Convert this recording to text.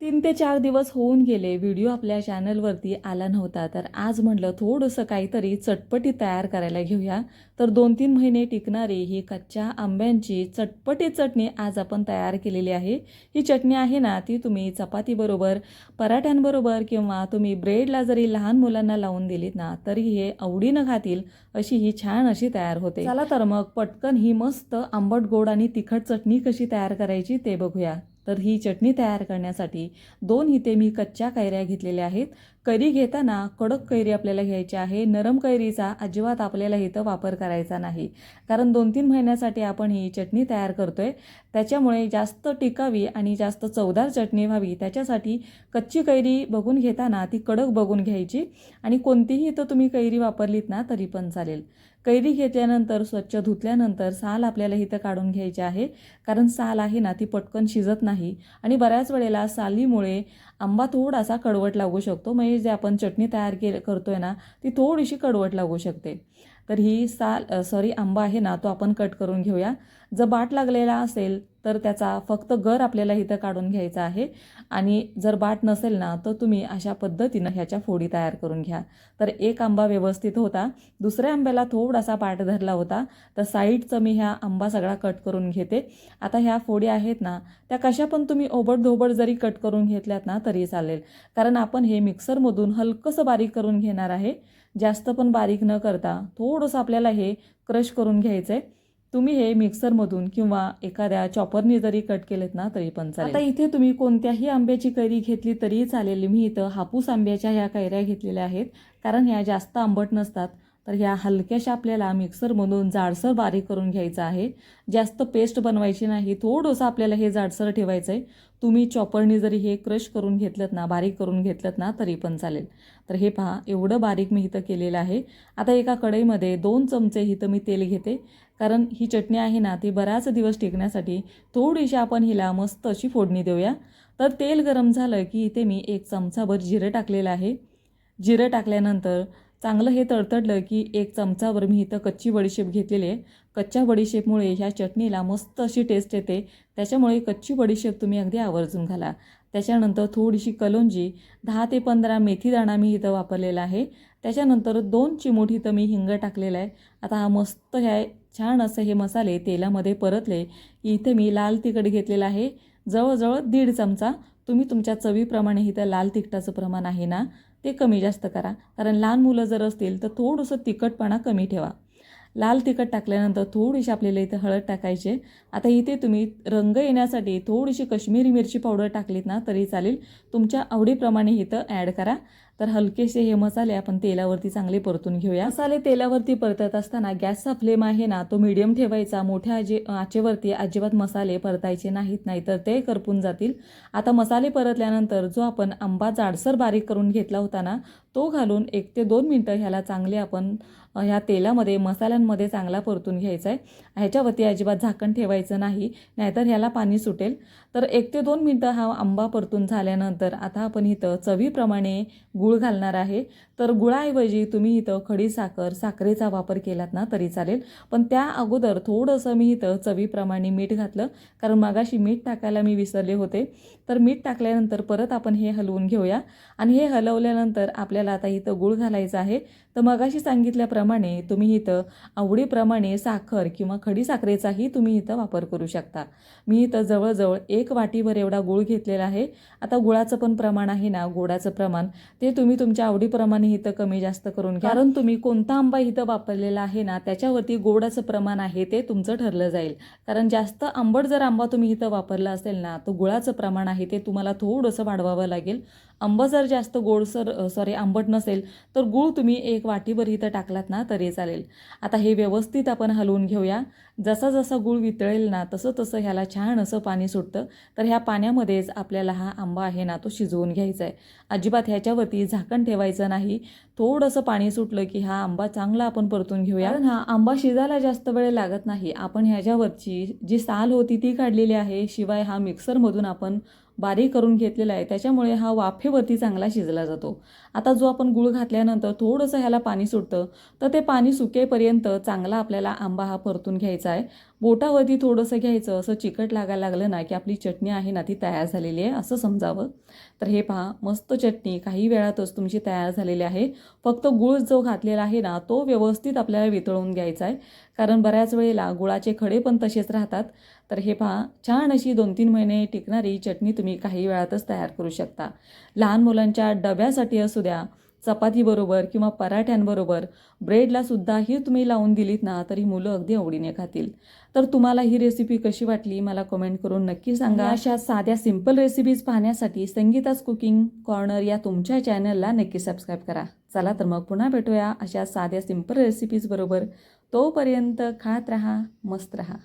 3 ते 4 दिवस होऊन गेले व्हिडिओ आपल्या चॅनलवरती आला नव्हता. तर आज म्हटलं थोडंसं काहीतरी चटपटीत तयार करायला घेऊया. तर 2-3 महिने टिकणारी ही कच्च्या आंब्यांची चटपटीत चटणी आज आपण तयार केलेली आहे. ही चटणी आहे ना, ती तुम्ही चपातीबरोबर, पराठ्यांबरोबर किंवा तुम्ही ब्रेडला जरी लहान मुलांना लावून दिलीत ना, तरी हे आवडीनं खातील अशी ही छान अशी तयार होते. चला तर मग पटकन ही मस्त आंबट गोड आणि तिखट चटणी कशी तयार करायची ते बघूया. तर ही चटणी तयार करण्यासाठी 2 इथे मी कच्च्या कैऱ्या घेतलेल्या आहेत. कैरी घेताना कडक कैरी आपल्याला घ्यायची आहे. नरम कैरीचा अजिबात आपल्याला इथं वापर करायचा नाही, कारण 2-3 महिन्यासाठी आपण ही चटणी तयार करतोय. त्याच्यामुळे जास्त टिकावी आणि जास्त चवदार चटणी व्हावी त्याच्यासाठी कच्ची कैरी बघून घेताना ती कडक बघून घ्यायची. आणि कोणतीही इथं तुम्ही कैरी वापरलीत ना तरी पण चालेल. कैरी घेतल्यानंतर स्वच्छ धुतल्यानंतर साल आपल्याला इथं काढून घ्यायची आहे, कारण साल आहे ना ती पटकन शिजत नाही आणि बऱ्याच वेळेला सालीमुळे आंबा थोडासा कडवट लागू शकतो. म्हणजे जे आपण चटणी तयार करतोय ना ती थोडीशी कडवट लागू शकते. तर ही आंबा आहे ना तो आपण कट करून घेऊया. जर बाट लागलेला असेल तर त्याचा फक्त गर आपल्याला इथं काढून घ्यायचा आहे. आणि जर बाट नसेल ना तर तुम्ही अशा पद्धतीनं ह्याच्या फोडी तयार करून घ्या. तर एक आंबा व्यवस्थित होता, दुसऱ्या आंब्याला थोडासा बाट धरला होता. तर साईडचं मी ह्या आंबा सगळा कट करून घेते. आता ह्या फोडी आहेत ना त्या कशा पण तुम्ही ओबडधोबड जरी कट करून घेतल्यात ना तरी चालेल, कारण आपण हे मिक्सरमधून हलकंसं बारीक करून घेणार आहे. जास्त पण बारीक न करता थोडंसं आपल्याला हे क्रश करून घ्यायचं आहे. तुम्ही हे मिक्सरमधून किंवा एखाद्या चॉपरनी जरी कट केलेत ना तरी पण चालेल. आता इथे तुम्ही कोणत्याही आंब्याची कैरी घेतली तरी चालेल. मी इथं हापूस आंब्याच्या ह्या कैऱ्या घेतलेल्या आहेत, कारण ह्या जास्त आंबट नसतात. तर ह्या हलक्याशा आपल्याला मिक्सरमधून जाडसर बारीक करून घ्यायचं आहे. जास्त पेस्ट बनवायची नाही, थोडंसं आपल्याला हे जाडसर ठेवायचं आहे. तुम्ही चॉपरनी जरी हे क्रश करून घेतलं ना, बारीक करून घेतलं ना तरी पण चालेल. तर हे पहा, एवढं बारीक मी इथं केलेलं आहे. आता एका कढईमध्ये 2 चमचे इथं मी तेल घेते, कारण ही चटणी आहे ना ती बराच दिवस टिकण्यासाठी थोडीशी आपण हिला मस्त अशी फोडणी देऊया. तर तेल गरम झालं की इथे मी 1 चमचाभर जिरं टाकलेलं आहे. जिरं टाकल्यानंतर चांगलं हे तडतडलं की 1 चमचाभर मी इथं कच्ची बडीशेप घेतलेली आहे. कच्च्या बडीशेपमुळे ह्या चटणीला मस्त अशी टेस्ट येते, त्याच्यामुळे कच्ची बडीशेप तुम्ही अगदी आवर्जून घाला. त्याच्यानंतर थोडीशी कलोंजी, 10 ते 15 मेथीदाणा मी इथं वापरलेला आहे. त्याच्यानंतर 2 चिमूट इथं मी हिंग टाकलेला आहे. आता हा मस्त छान असं हे मसाले तेलामध्ये परतले की इथे मी लाल तिखट घेतलेलं आहे, जवळजवळ 1.5 चमचा. तुम्ही तुमच्या चवीप्रमाणे इथं लाल तिखटाचं प्रमाण आहे ना ते कमी जास्त करा, कारण लहान मुलं जर असतील तर थोडंसं तिखटपणा कमी ठेवा. लाल तिखट टाकल्यानंतर थोडीशी आपल्याला इथं हळद टाकायचे. आता इथे तुम्ही रंग येण्यासाठी थोडीशी काश्मीरी मिरची पावडर टाकलीत ना तरी चालेल, तुमच्या आवडीप्रमाणे इथं ॲड करा. तर हलकेसे हे मसाले आपण तेलावरती चांगले परतून घेऊया. मसाले तेलावरती परतत असताना गॅसचा फ्लेम आहे ना तो मीडियम ठेवायचा. मोठ्या आचेवरती अजिबात मसाले परतायचे नाहीत, नाहीतर ते करपून जातील. आता मसाले परतल्यानंतर जो आपण आंबा जाडसर बारीक करून घेतला होता ना तो घालून 1 ते 2 मिनटं ह्याला चांगले आपण ह्या तेलामध्ये मसाल्यांमध्ये चांगला परतून घ्यायचा आहे. ह्याच्यावरती अजिबात झाकण ठेवायचं नाही, नाहीतर ह्याला पाणी सुटेल. तर 1 ते 2 मिनटं हा आंबा परतून झाल्यानंतर आता आपण इथं चवीप्रमाणे गूळ घालणार आहे. तर गुळाऐवजी तुम्ही इथं खडी साखरेचा वापर केलात ना तरी चालेल, पण त्या अगोदर थोडंसं मी इथं चवीप्रमाणे मीठ घातलं, कारण मगाशी मीठ टाकायला मी विसरले होते. तर मीठ टाकल्यानंतर परत आपण हे हलवून घेऊया. आणि हे हलवल्यानंतर आपल्याला आता इथं गूळ घालायचं आहे. तर मगाशी सांगितल्याप्रमाणे तुम्ही इथं आवडीप्रमाणे साखर किंवा खडी साखरेचाही तुम्ही इथं वापर करू शकता. मी इथं जवळजवळ 1 वाटीभर एवढा गूळ घेतलेला आहे. आता गुळाचं पण प्रमाण आहे ना, गोडाचं प्रमाण ते तुम्ही तुमच्या आवडीप्रमाणे इथं कमी जास्त करून घ्या, कारण तुम्ही कोणता आंबा इथं वापरलेला आहे ना त्याच्यावरती गोडाचं प्रमाण आहे ते तुमचं ठरलं जाईल. कारण जास्त आंबट जर आंबा तुम्ही इथं वापरला असेल ना तर गुळाचं प्रमाण आहे ते तुम्हाला थोडंसं वाढवावं लागेल. आंबा जर जास्त आंबट नसेल तर गूळ तुम्ही 1 वाटीभर इथं टाकलात ना तरी चालेल. आता हे व्यवस्थित आपण हलवून घेऊया. जसा जसा गूळ वितळेल ना तसं तसं ह्याला छान असं पाणी सुटतं. तर ह्या पाण्यामध्येच आपल्याला हा आंबा आहे ना तो शिजवून घ्यायचा आहे. अजिबात ह्याच्यावरती झाकण ठेवायचं नाही. थोडंसं पाणी सुटलं की हा आंबा चांगला आपण परतून घेऊया. कारण हा आंबा शिजायला जास्त वेळ लागत नाही. आपण ह्याच्यावरची जी साल होती ती काढलेली आहे, शिवाय हा मिक्सरमधून आपण बारीक करून घेतलेला आहे, त्याच्यामुळे हा वाफेवरती चांगला शिजला जातो. आता जो आपण गूळ घातल्यानंतर थोडंसं ह्याला पाणी सुटतं, तर ते पाणी सुकेपर्यंत चांगला आपल्याला आंबा हा परतून घ्यायचा आहे. बोटावरती थोडंसं घ्यायचं, असं चिकट लागायला लागलं ना की आपली चटणी आहे ना ती तयार झालेली आहे असं समजावं. तर हे पहा, मस्त चटणी काही वेळातच तुमची तयार झालेली आहे. फक्त गूळ जो घातलेला आहे ना तो व्यवस्थित आपल्याला वितळून घ्यायचा आहे, कारण बऱ्याच वेळेला गुळाचे खडे पण तसेच राहतात. तर हे पहा, छान अशी 2-3 महिने टिकणारी चटणी तुम्ही काही वेळातच तयार करू शकता. लहान मुलांच्या डब्यासाठी असू द्या, चपातीबरोबर किंवा पराठ्यांबरोबर, ब्रेडला सुद्धा ही तुम्ही लावून दिलीत ना तरी मुलं अगदी आवडीने खातील. तर तुम्हाला ही रेसिपी कशी वाटली मला कमेंट करून नक्की सांगा. अशा साध्या सिंपल रेसिपीज पाहण्यासाठी संगीताज कुकिंग कॉर्नर या तुमच्या चॅनलला नक्की सबस्क्राईब करा. चला तर मग पुन्हा भेटूया अशा साध्या सिंपल रेसिपीज बरोबर. तोपर्यंत खात राहा, मस्त राहा.